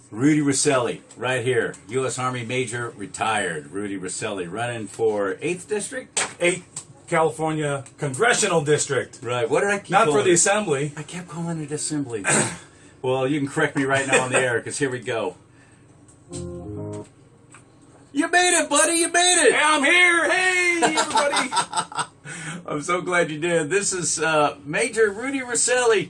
Rudy Recile, right here. U.S. Army Major Retired. Rudy Recile, running for 8th District? 8th California Congressional District. Right. What did I keep Not calling for the it? Assembly. I kept calling it Assembly. Well, you can correct me right now on the air, because here we go. You made it, buddy. You made it. Hey, I'm here. Hey, everybody. I'm so glad you did. This is Major Rudy Recile,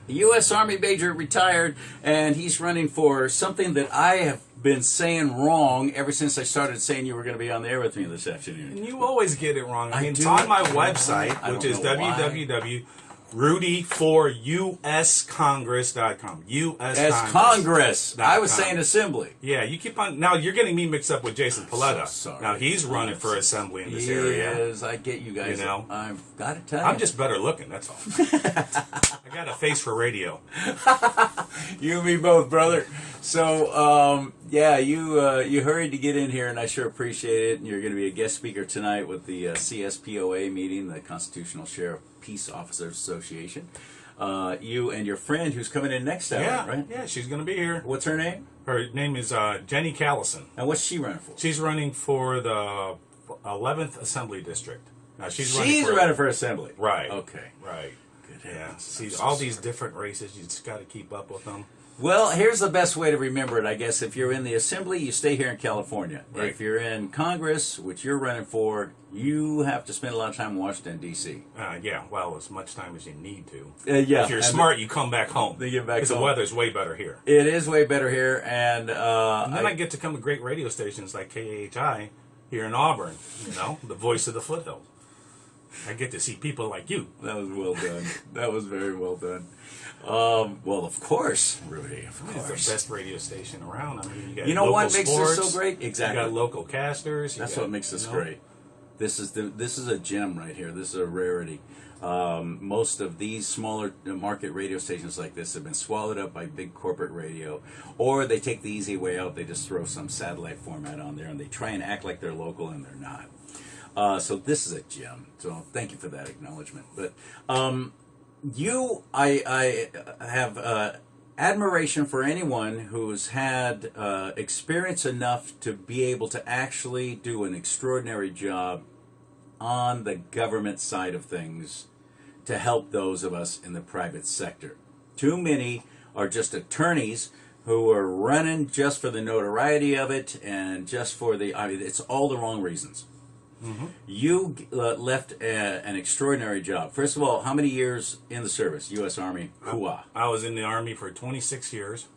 U.S. Army Major Retired, and he's running for something that I have been saying wrong ever since I started saying you were going to be on the air with me this afternoon. And you always get it wrong. I mean, it's do. on my website, which is www.rudy4uscongress.com. As Congress. I was saying Assembly. Yeah, you keep on. Now, you're getting me mixed up with Jason Paletta. So sorry. Now, he's running for Assembly in this He area. is. I get you guys. You know? I've got to tell you. I'm just better looking, that's all. I got a face for radio. You and me both, brother. So, yeah, you hurried to get in here, and I sure appreciate it. And you're going to be a guest speaker tonight with the CSPOA meeting, the Constitutional Sheriff Peace Officers Association. You and your friend who's coming in next hour, right? Yeah, she's going to be here. What's her name? Her name is Jenny Callison. And what's she running for? She's running for the 11th Assembly District. Now, she's running for Assembly. Right. Okay. Right. Good. Yeah. See, so all sorry. these different races, you just got to keep up with them. Well, here's the best way to remember it, I guess. If you're in the Assembly, you stay here in California. Right. If you're in Congress, which you're running for, you have to spend a lot of time in Washington, D.C. Yeah, well, as much time as you need to. Yeah. If you're smart, you come back home. They get back because the home. weather's way better here. It is way better here, and And then I get to come to great radio stations like KAHI here in Auburn, you know, the voice of the foothills. I get to see people like you. that was well done. That was very well done. Well, of course, Rudy, of It's course. the best radio station around. I mean, You know what local makes sports, this so great? Exactly. You got local casters. That's what makes this great. This is a gem right here. This is a rarity. Most of these smaller market radio stations like this have been swallowed up by big corporate radio, or they take the easy way out. They just throw some satellite format on there, and they try and act like they're local, and they're not. So this is a gem. So thank you for that acknowledgement. But I have admiration for anyone who's had experience enough to be able to actually do an extraordinary job on the government side of things to help those of us in the private sector. Too many are just attorneys who are running just for the notoriety of it and just for it's all the wrong reasons. Mm-hmm. You left an extraordinary job. First of all, how many years in the service? U.S. Army, hoo-ah. I was in the Army for 26 years.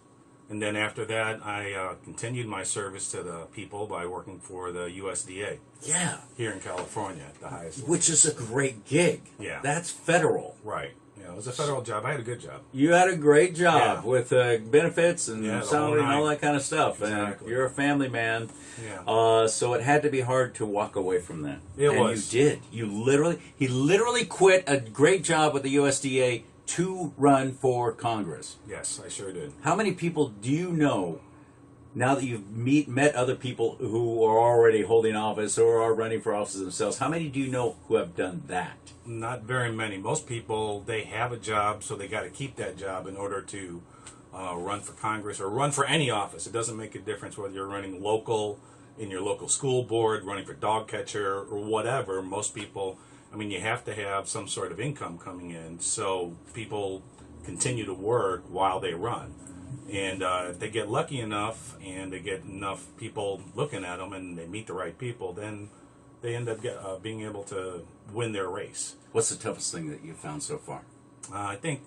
And then after that, I continued my service to the people by working for the USDA. Yeah. Here in California at the highest level. Which is a great gig. Yeah. That's federal. Right. Yeah, it was a federal job. I had a good job. You had a great job Yeah. with benefits and Yeah, the salary whole and all nine. that kind of stuff. Exactly. And you're a family man. Yeah. So it had to be hard to walk away from that. It and was. You did. He literally quit a great job with the USDA to run for Congress. Yes, I sure did. How many people do you know, now that you've met other people who are already holding office or are running for office themselves, how many do you know who have done that? Not very many. Most people, they have a job, so they got to keep that job in order to run for Congress or run for any office. It doesn't make a difference whether you're running local, in your local school board, running for dog catcher, or whatever. Most people, I mean, you have to have some sort of income coming in, so people continue to work while they run. And if they get lucky enough and they get enough people looking at them and they meet the right people, then they end up being able to win their race. What's the toughest thing that you've found so far? I think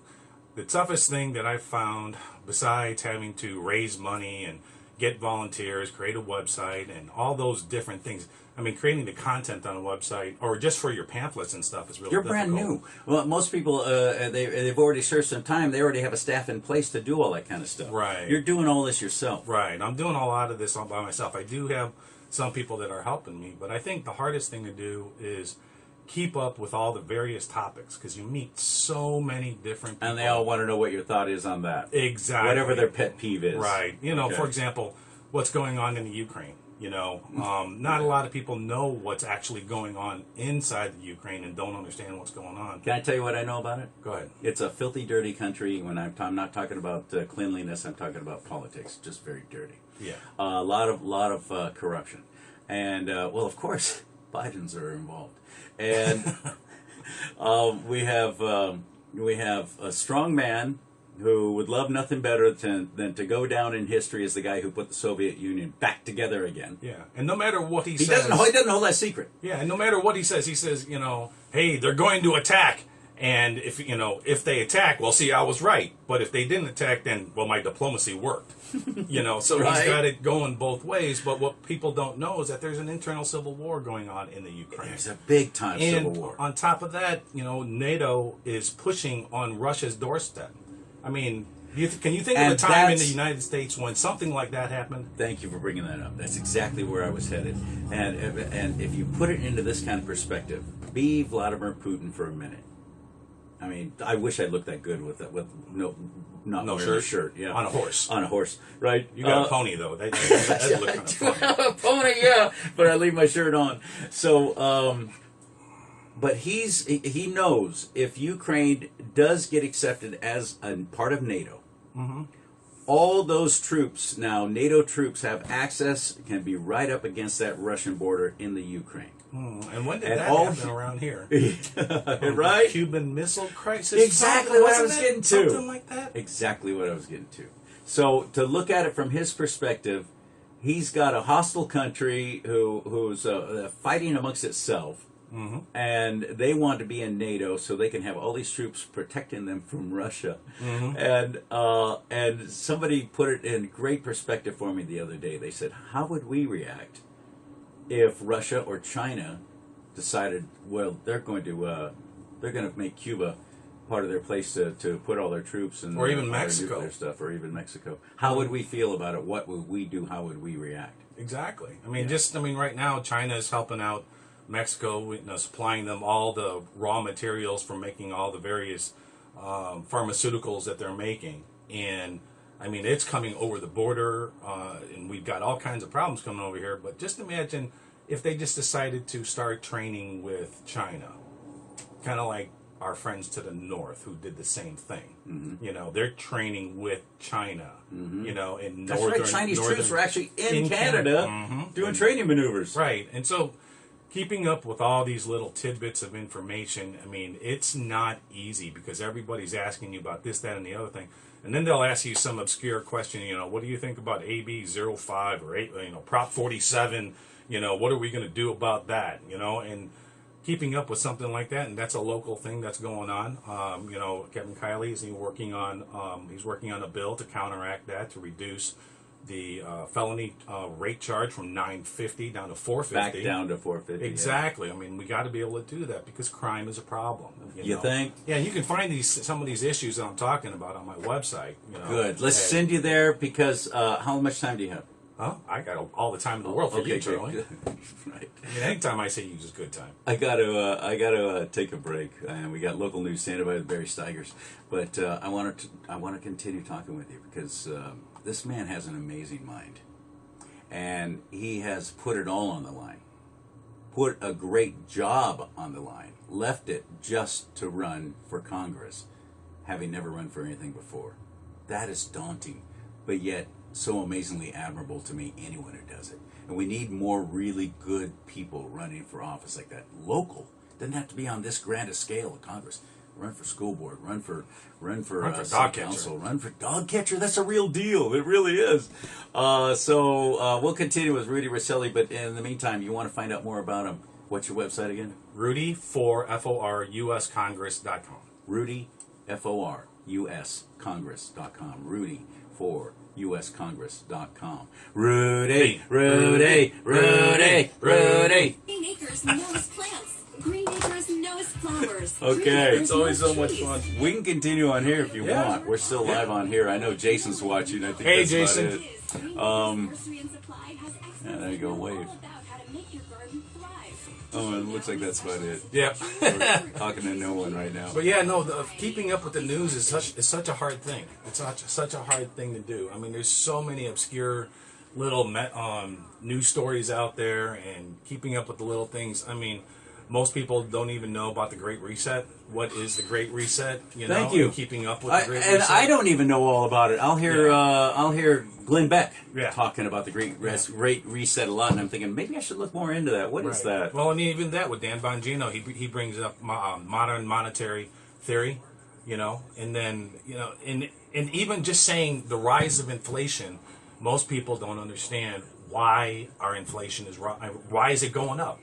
the toughest thing that I've found, besides having to raise money and get volunteers, create a website, and all those different things. I mean, creating the content on a website, or just for your pamphlets and stuff, is really You're difficult. brand new. Well, most people, they've already served some time. They already have a staff in place to do all that kind of stuff. Right. You're doing all this yourself. Right. I'm doing a lot of this all by myself. I do have some people that are helping me, but I think the hardest thing to do is keep up with all the various topics, because you meet so many different people. And they all want to know what your thought is on that. Exactly. Whatever their pet peeve is. Right. You know, Okay. for example, what's going on in the Ukraine. You know, not a lot of people know what's actually going on inside the Ukraine and don't understand what's going on. Can I tell you what I know about it? Go ahead. It's a filthy, dirty country. When I'm not talking about cleanliness, I'm talking about politics. Just very dirty. Yeah. A lot of corruption, and well, of course, Bidens are involved, and we have a strong man who would love nothing better than to go down in history as the guy who put the Soviet Union back together again. Yeah, and no matter what he He says, doesn't hold that secret. Yeah, and no matter what he says, you know, hey, they're going to attack, and if they attack, well, see, I was right. But if they didn't attack, then well, my diplomacy worked. You know, so Right. he's got it going both ways. But what people don't know is that there's an internal civil war going on in the Ukraine. There's a big time And civil war. on top of that, you know, NATO is pushing on Russia's doorstep. I mean, can you think of And a time in that's- the United States when something like that happened? Thank you for bringing that up. That's exactly where I was headed. And if you put it into this kind of perspective, be Vladimir Putin for a minute. I mean, I wish I looked that good with not No wearing a shirt? shirt. Yeah, On a horse. On a horse, right? You got a pony though. That look kind of funny. Pony, yeah, but I leave my shirt on. So, but he knows if Ukraine does get accepted as a part of NATO, all those troops now, NATO troops have access, can be right up against that Russian border in the Ukraine. And when did And that all- happen around here? Right? Cuban Missile Crisis? Exactly what I was Wasn't getting it to. Something like that? Exactly what I was getting to. So to look at it from his perspective, he's got a hostile country who's fighting amongst itself, and they want to be in NATO so they can have all these troops protecting them from Russia. And somebody put it in great perspective for me the other day. They said, "How would we react if Russia or China decided, well, they're going to make Cuba part of their place to put all their troops and Or even their Mexico. nuclear stuff, or even Mexico? How would we feel about it? What would we do? How would we react?" Exactly. I mean, right now China is helping out Mexico, supplying them all the raw materials for making all the various pharmaceuticals that they're making, and I mean it's coming over the border, and we've got all kinds of problems coming over here. But just imagine if they just decided to start training with China, kind of like our friends to the north who did the same thing. You know, they're training with China. You know, in That's northern right. Chinese northern, troops were actually in Canada. Canada doing training maneuvers. Right. And so keeping up with all these little tidbits of information, I mean, it's not easy because everybody's asking you about this, that, and the other thing. And then they'll ask you some obscure question, what do you think about AB 05 or Prop 47? What are we going to do about that? And keeping up with something like that, and that's a local thing that's going on. Kevin KAHI is working on a bill to counteract that, to reduce the felony rate charge from $950 down to $450. Back down to $450. Exactly. I mean, we got to be able to do that because crime is a problem. You think? Yeah, you can find some of these issues that I'm talking about on my website. Good. Let's send you there because how much time do you have? Huh? I got all the time in the world for you, Charlie. good. Right. I mean, anytime I say use is good time. I gotta take a break, and we got local news standing by with Barry Steigers. But I want to continue talking with you because this man has an amazing mind, and he has put it all on the line, put a great job on the line, left it just to run for Congress, having never run for anything before. That is daunting, but yet so amazingly admirable to me, anyone who does it. And we need more really good people running for office like that. Local. Doesn't have to be on this grand a scale of Congress. Run for school board, run for dog council, run for dog catcher. That's a real deal. It really is. So we'll continue with Rudy Recile, but in the meantime, you want to find out more about him. What's your website again? Rudy for FORUSCongress.com. Rudy, FORUSCongress.com. Rudy for USCongress.com. Rudy, Rudy, Rudy, Rudy. Green Acres knows plants. Green Acres knows flowers. Okay. Green Acres It's always knows so much trees. fun. We can continue on here if you Yeah. want. We're still live on here. I know Jason's watching. I think Hey, that's Jason. about it. Green Acres Um, Nursery and Supply has experts yeah, there you go, who know wave. all about how to make your garden thrive. Oh, it looks like that's about it. Yeah. We're talking to no one right now. But yeah, no, keeping up with the news is such a hard thing. It's such a hard thing to do. I mean, there's so many obscure, little news stories out there and keeping up with the little things. I mean, most people don't even know about the Great Reset. What is the Great Reset? Thank you. And keeping up with the Great and Reset. I don't even know all about it. I'll hear Glenn Beck Yeah. talking about the Great Reset a lot, and I'm thinking maybe I should look more into that. What is that? Well, and even that with Dan Bongino, he brings up modern monetary theory, and then and even just saying the rise of inflation, most people don't understand why our inflation why is it going up,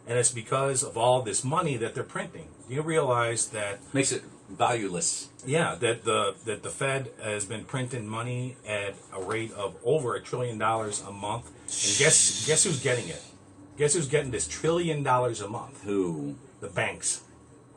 and it's because of all this money that they're printing. Do you realize that Makes it valueless. Yeah, that the Fed has been printing money at a rate of over $1 trillion a month, and guess who's getting it? Guess who's getting this $1 trillion a month? Who? The banks.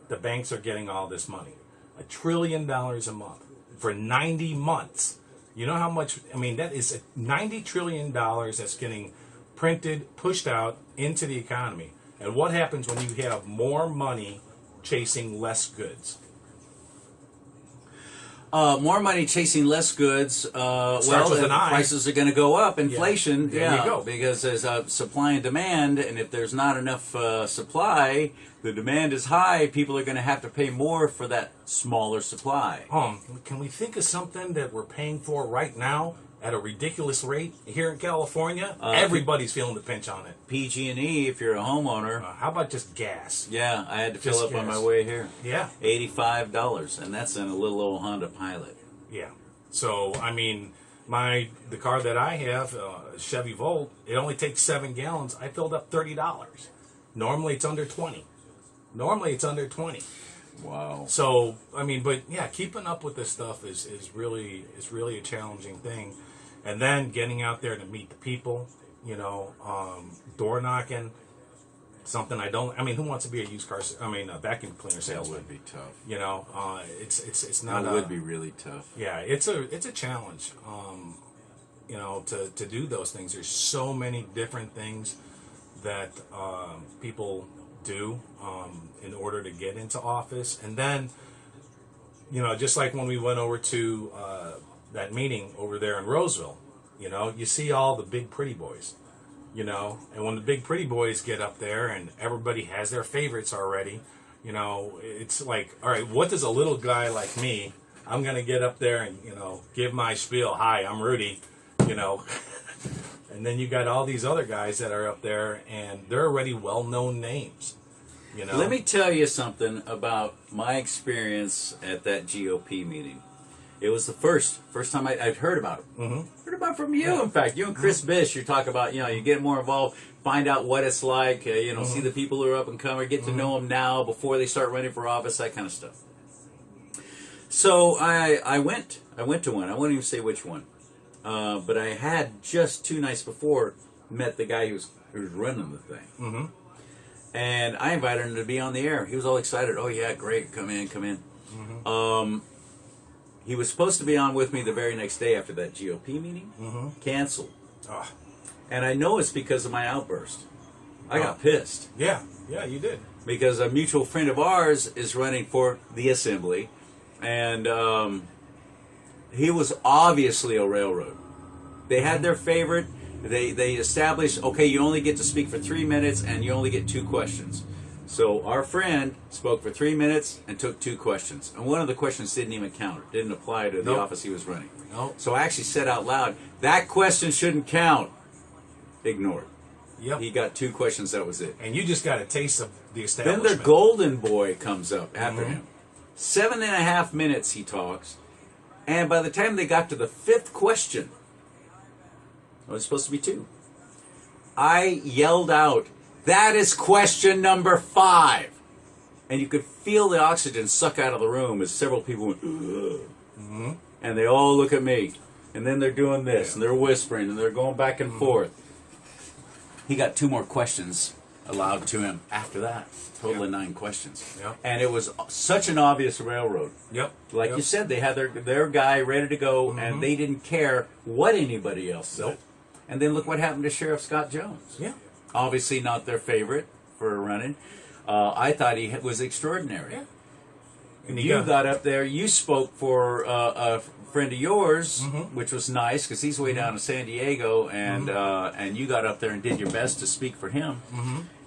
The banks are getting all this money, $1 trillion a month for 90 months. You know how much? I mean, that is $90 trillion that's getting printed, pushed out into the economy. And what happens when you have more money chasing less goods? More money chasing less goods. Well, with an I. prices are going to go up. Inflation, There you go. because there's supply and demand, and if there's not enough supply, the demand is high. People are going to have to pay more for that smaller supply. Can we think of something that we're paying for right now at a ridiculous rate here in California? Everybody's feeling the pinch on it. PG&E, if you're a homeowner. How about just gas? Yeah, I had to fill Just up on gas. my way here. Yeah. $85, and that's in a little old Honda Pilot. Yeah. So, I mean, the car that I have, Chevy Volt, it only takes 7 gallons. I filled up $30. Normally it's under 20. Wow. So, I mean, but yeah, keeping up with this stuff is really a challenging thing. And then getting out there to meet the people, door knocking, something who wants to be a vacuum cleaner That salesman? would be tough. It's not. That would be really tough. Yeah, it's a challenge. To do those things. There's so many different things that people do in order to get into office, and then just like when we went over to that meeting over there in Roseville, you see all the big pretty boys, and when the big pretty boys get up there and everybody has their favorites already, it's like, all right, what does a little guy like me? I'm gonna get up there and give my spiel. Hi, I'm Rudy, And then you got all these other guys that are up there, and they're already well-known names. Let me tell you something about my experience at that GOP meeting. It was the first time I'd heard about it. Mm-hmm. Heard about it from you, in fact. You and Chris Bish, you talk about, you get more involved, find out what it's like, see the people who are up and coming, get to know them now before they start running for office, that kind of stuff. So I went to one. I won't even say which one. But I had just 2 nights before met the guy who was running the thing. Mm-hmm. And I invited him to be on the air. He was all excited. Oh, yeah, great. Come in. Mm-hmm. He was supposed to be on with me the very next day after that GOP meeting. Mm-hmm. Canceled. Oh. And I know it's because of my outburst. I got pissed. Yeah, you did. Because a mutual friend of ours is running for the assembly. And he was obviously a railroad. They had their favorite. They established, okay, you only get to speak for 3 minutes and you only get 2 questions. So our friend spoke for 3 minutes and took 2 questions. And one of the questions didn't even count. It didn't apply to the office he was running. Nope. So I actually said out loud, that question shouldn't count. Ignored. Yep. He got 2 questions, that was it. And you just got a taste of the Then establishment. the golden boy comes up after him. 7.5 minutes he talks. And by the time they got to the 5th question, it was supposed to be 2. I yelled out, that is question number 5. And you could feel the oxygen suck out of the room as several people went, ugh. And they all look at me. And then they're doing this, and they're whispering, and they're going back and forth. He got 2 more questions allowed to him after that. Total of 9 questions. Yep. And it was such an obvious railroad. Yep. Like you said, they had their guy ready to go, and they didn't care what anybody else said. Nope. And then look what happened to Sheriff Scott Jones. Yeah. Obviously not their favorite for running. I thought he was extraordinary. Yeah. And you got up there. You spoke for a friend of yours, which was nice because he's way down in San Diego, and you got up there and did your best to speak for him.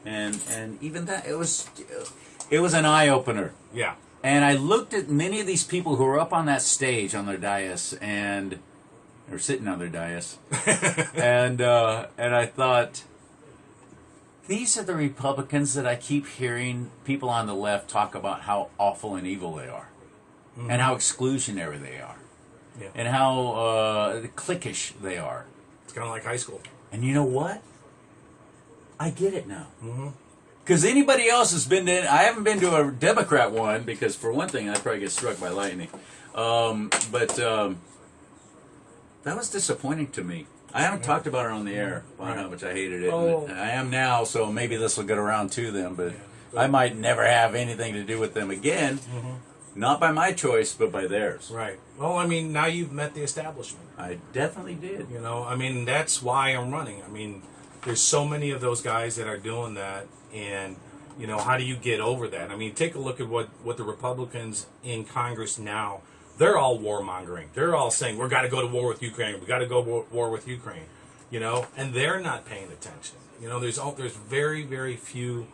And even that, it was an eye opener. Yeah. And I looked at many of these people who were up on that stage on their dais and or sitting on their dais, and I thought, these are the Republicans that I keep hearing people on the left talk about how awful and evil they are, and how exclusionary they are, and how cliquish they are. It's kind of like high school. And you know what? I get it now. Because anybody else has been to, I haven't been to a Democrat one, because for one thing, I'd probably get struck by lightning. That was disappointing to me. I haven't talked about it on the air, about how much I hated it. Oh. And I am now, so maybe this will get around to them, but I might never have anything to do with them again. Not by my choice, but by theirs. Right. Well, I mean, now you've met the establishment. I definitely did. You know, I mean, that's why I'm running. I mean, there's so many of those guys that are doing that, and, you know, how do you get over that? I mean, take a look at what the Republicans in Congress now, they're all warmongering. They're all saying, we've got to go to war with Ukraine. We've got to go to war with Ukraine, you know, and they're not paying attention. You know, there's very, very few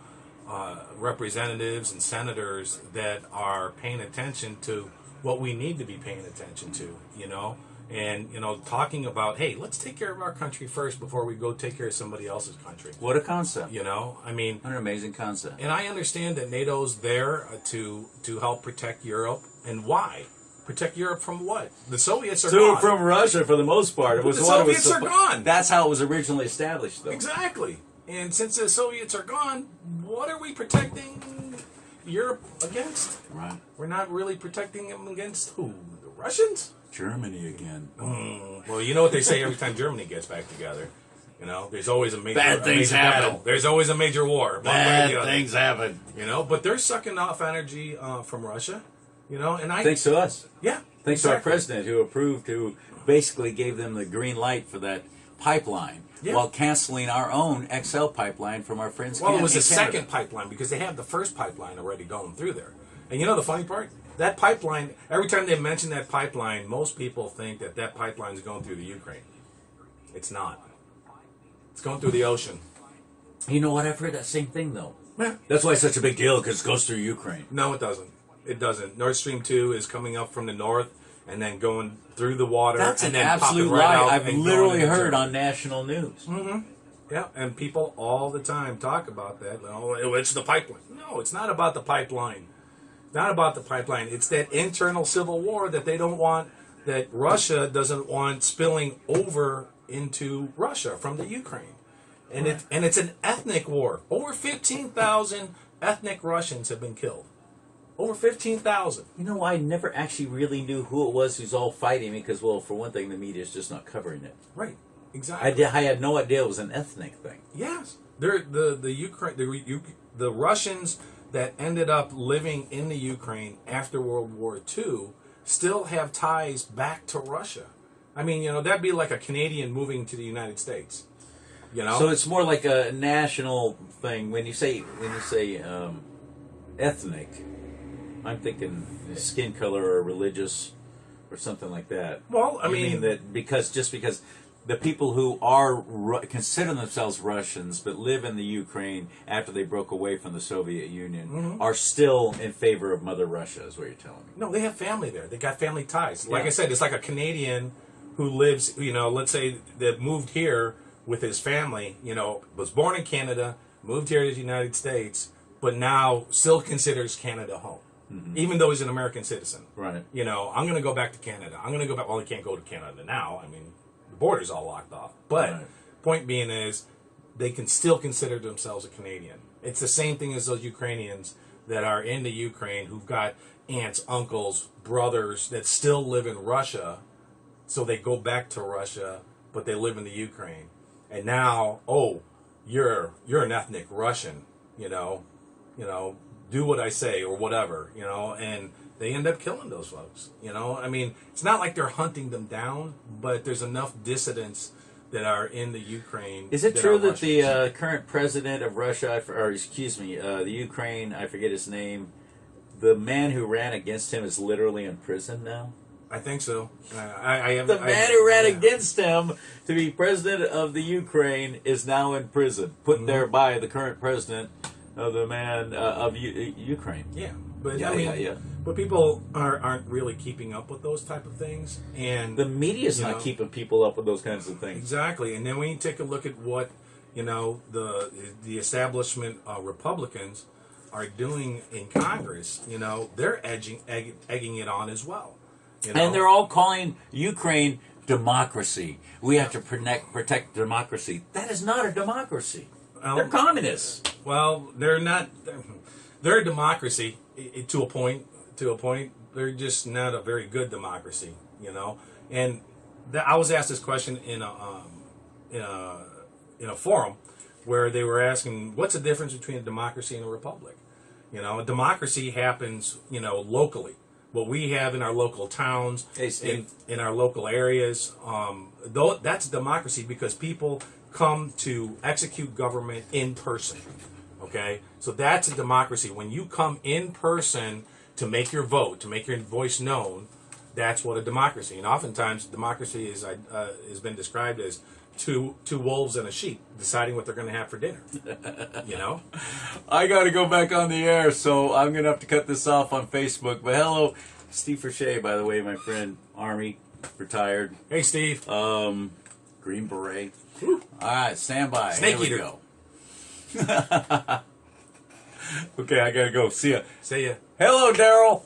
representatives and senators that are paying attention to what we need to be paying attention to, you know, and, you know, talking about, hey, let's take care of our country first before we go take care of somebody else's country. What a concept. You know, I mean, What an amazing concept. and I understand that NATO's there to help protect Europe. And why? Protect Europe from what? The Soviets are gone. From Russia, for the most part. It was The what it was Soviets are gone. That's how it was originally established, though. Exactly. And since the Soviets are gone, what are we protecting Europe against? Right. We're not really protecting them against who? The Russians? Germany again. Well, you know what they say every time Germany gets back together. You know, there's always a major, Bad things major happen. battle. There's always a major war. one way or Bad the other. things happen. You know, but they're sucking off energy from Russia. You know, and I Thanks to us. yeah, Thanks to our exactly. president, who basically gave them the green light for that pipeline, while canceling our own XL pipeline from our friends. Well, it was in a Canada. second pipeline because they have the first pipeline already going through there. And you know the funny part? That pipeline, every time they mention that pipeline, most people think that that pipeline is going through the Ukraine. It's not. It's going through the ocean. You know what? I've heard that same thing, though. Yeah. That's why it's such a big deal, because it goes through Ukraine. No, it doesn't. It doesn't. Nord Stream 2 is coming up from the north and then going through the water. That's and an then absolute popping right lie. out I've and going literally into heard Germany. on national news. Yeah, and people all the time talk about that. Oh, it's the pipeline. No, it's not about the pipeline. Not about the pipeline. It's that internal civil war that they don't want, that Russia doesn't want spilling over into Russia from the Ukraine. And it's an ethnic war. Over 15,000 ethnic Russians have been killed. Over 15,000. You know, I never actually really knew who it was who's all fighting, because, well, for one thing, the media's just not covering it. Right. Exactly. I had no idea it was an ethnic thing. Yes, the Ukraine, the Russians that ended up living in the Ukraine after World War II still have ties back to Russia. I mean, you know, that'd be like a Canadian moving to the United States. You know, So it's more like a national thing. When you say ethnic, I'm thinking skin color or religious or something like that. Well, I You mean that because the people who are consider themselves Russians but live in the Ukraine after they broke away from the Soviet Union are still in favor of Mother Russia, is what you're telling me. no, they have family there. They got family ties. Like Yeah. I said, it's like a Canadian who lives, you know, let's say that moved here with his family, you know, was born in Canada, moved here to the United States, but now still considers Canada home, even though he's an American citizen. Right. You know, I'm going to go back to Canada. I'm going to go back. Well, he can't go to Canada now. I mean, the border's all locked off. But Right. point being is, they can still consider themselves a Canadian. It's the same thing as those Ukrainians that are in the Ukraine who've got aunts, uncles, brothers that still live in Russia. So they go back to Russia, but they live in the Ukraine. And now, oh, you're an ethnic Russian, you know, do what I say or whatever, you know, and they end up killing those folks, you know. I mean, it's not like they're hunting them down, but there's enough dissidents that are in the Ukraine. Is it that true are that the Russians. current president of Russia, or excuse me, the Ukraine, I forget his name, the man who ran against him is literally in prison now? I think so. I have The man who ran against him to be president of the Ukraine is now in prison, put there by the current president of the man of Ukraine. Yeah, but Yeah, I mean, yeah. but people aren't really keeping up with those type of things, and The media's you not know, keeping people up with those kinds of things. exactly. And then when you take a look at what the establishment Republicans are doing in Congress, they're egging it on as well. And they're all calling Ukraine democracy. We have to protect democracy. That is not a democracy. They're communists. Well, they're not. They're a democracy to a point. To a point, they're just not a very good democracy. And I was asked this question in a forum where they were asking, "What's the difference between a democracy and a republic?" A democracy happens, locally. What we have in our local towns, Hey, Steve. in our local areas, though that's democracy because people come to execute government in person. Okay, so that's a democracy. When you come in person to make your vote, to make your voice known, that's what a democracy. And oftentimes, democracy is has been described as two wolves and a sheep deciding what they're going to have for dinner. I got to go back on the air, so I'm going to have to cut this off on Facebook. But hello, Steve Forshea, by the way, my friend, Army, retired. Hey, Steve. Green Beret. Whew. All right, stand by. Snake Here we eater. go. Okay, I got to go. See ya. See ya. Hello, Daryl.